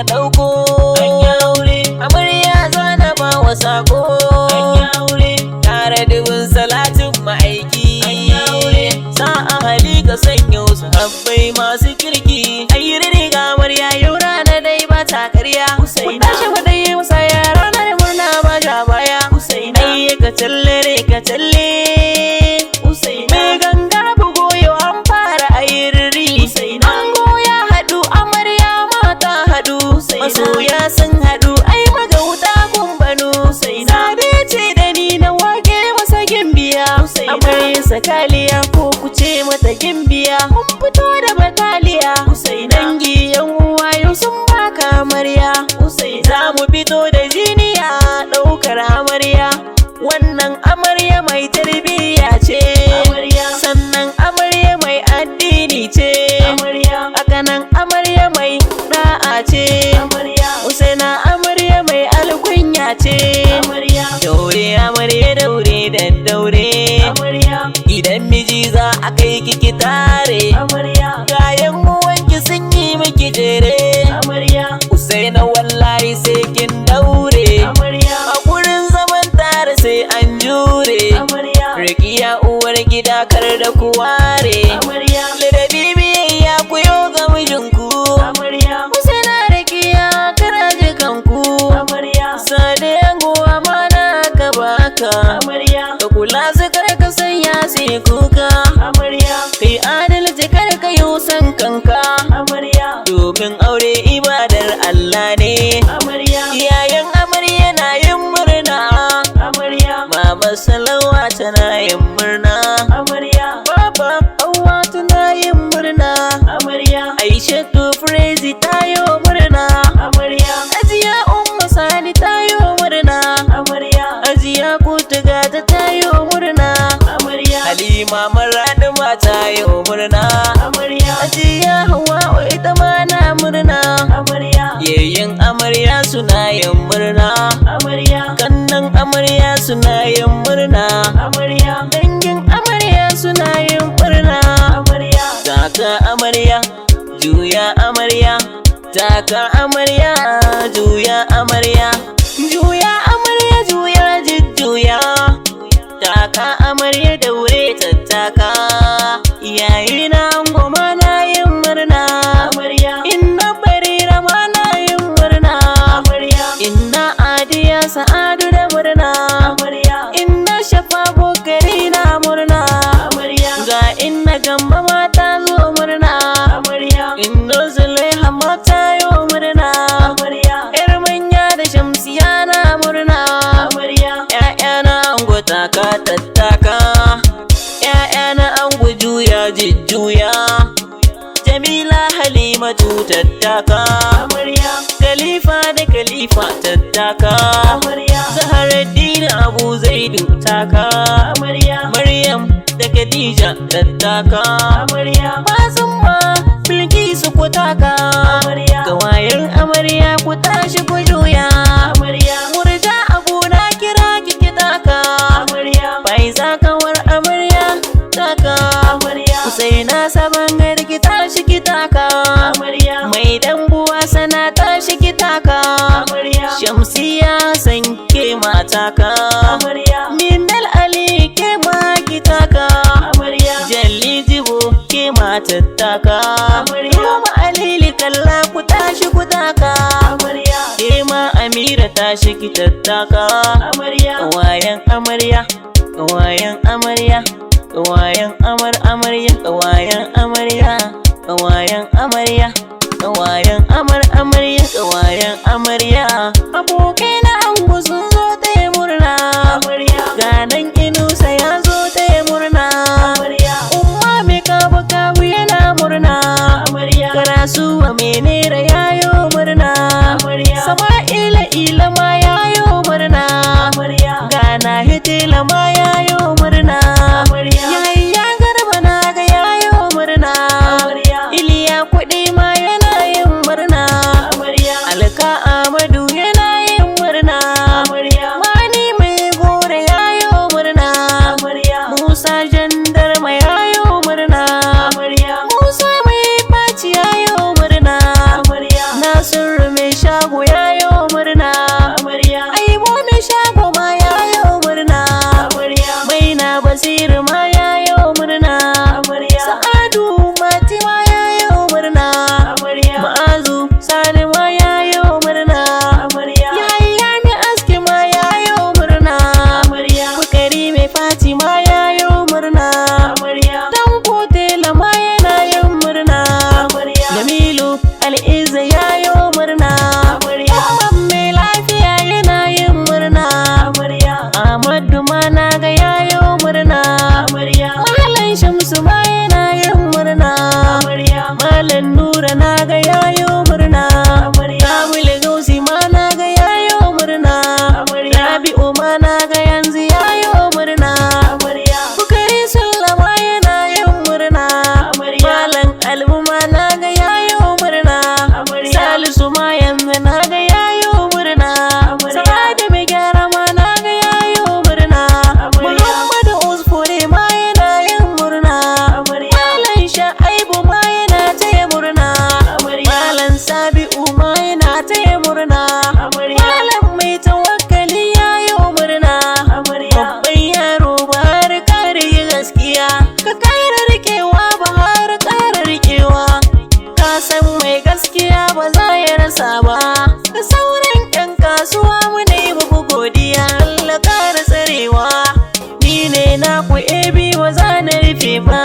ɗauko. Amarya zana ba wa sako. Tare dubin salatin ma'aiki. Sa'a hali ka sanya wasu habbai masu kirki. Ayyiri riga amarya yau rana dai ba ta karya. Kuɗa shi faɗai masa yara na da murna ba ja baya. Ayye ka talle ka talle. Mai ganga bugo yau an fara ayyirri. Ango ya haɗu amarya mata haɗu. Masoya sun haɗu ai magauta kumbanu. Sade ce da ni na wake masa gimbiya. Amarya sakaliya ko kuce mata gimbiya. Mun fito da bataliya. Dangi yan uwa yau sun baka amarya. Za mu fito da jiniya ɗaukar amarya. Wannan amarya mai tarbiyya ce. Sannan amarya mai addini ce. Hakanan amarya mai da'a ce. Usaina amarya mai alkunya ce. Daure amarya daure da daure. Idan miji za a kai kiki tare. Kayan uwanki sun yi miki jere. Usaina wallahi sai kin daure. A gurin zaman tare sai an jure. Rikiya uwar gida kar da ku ware. Ladabi biyayya ku yo ga mijinku. Usaina rikiya kara jikanku. Sade yango amana ka baka. Ka kula su kar ka sanya su kuka. Kai adalci kar ka yi san kanka. Domin aure ibadar Allah ne. Yayan amarya na yin murna. Mama Salawa tana yin murna. Baba Hauwa tana yin murna. Aishatu Frezi ta yi murna. Ajiya Umma Sani ta yi murna. Ajiya Kutuga ta yi murna. Halima Maradima ta yi murna. Ajiya Hauwa ita ma na murna. Yayin amarya suna yin murna. Kannan amarya suna yin murna. Dangin amarya suna yin murna. Taka amarya, juya amarya. Taka amarya, juya amarya. Juya amarya, juya jujjuya. Taka amarya daure tattaka. Yayi na goma na yin murna. Inna barira ma na yin murna. Inna adiya sa'adu da murna. Inna shafa bokari na murna. Ga inna gamba mata zo murna. Inna zulaiha mata yo murna. Yar manya da shamsiya na murna. Ya'yana ango taka tattaka. Ya'yana ango juya jujjuya. Jamila Halimatu tattaka. Khalifa da Khalifa tattaka. Zaharaddin Abu Zaidu taka. Maryam da Khadija tattaka. Fatima Bilkisu ku taka. Gawayen amarya ku tashi ku juya. Murja Abu na kira kiki taka. Faiza kawar amarya taka. Usaina sabangar ki tashi ki taka. Mai dambuwa sana tashi ki taka. Shamsiya san ke mataka. Minal Ali ke ma ki taka. Jalli Jibo ke ma tattaka. Roma Alili kalla ku tashi ku taka. Ke ma Amira tashi ki tattaka. Wayan amarya, wayan amarya. Kawayan amarya, kawayan amarya, kawayan amarya, kawayan amarya, kawayan amarya. Abokai na ango sun zo taya murna. Ganan Inusa ya zo taya murna. Umma mai kabu yana murna. Karasu wa menera yayo murna. Sama'ila ilama yayo murna. Gana hitila ma yayo murna. Yahaya Garba na ga yayo murna. Iliya kuɗi ma yana yin murna. Alka Amadu yana yin murna. Mani mai gore yayo murna. Musa Jandarma yayo murna. Musa mai faci yayo murna. Nasiru mai ma yana taya murna. Malam mai tawakkali ya yi murna. Babban yaro Bahar ƙara yi gaskiya, ka ƙara rikewa Bahar ƙara rikewa. Ka san mai gaskiya ba za ya rasa ba. Da sauran 'yan kasuwa muna yi muku godiya, Allah ƙara tsarewa. Ni ne naku AB ba za na rufe ba.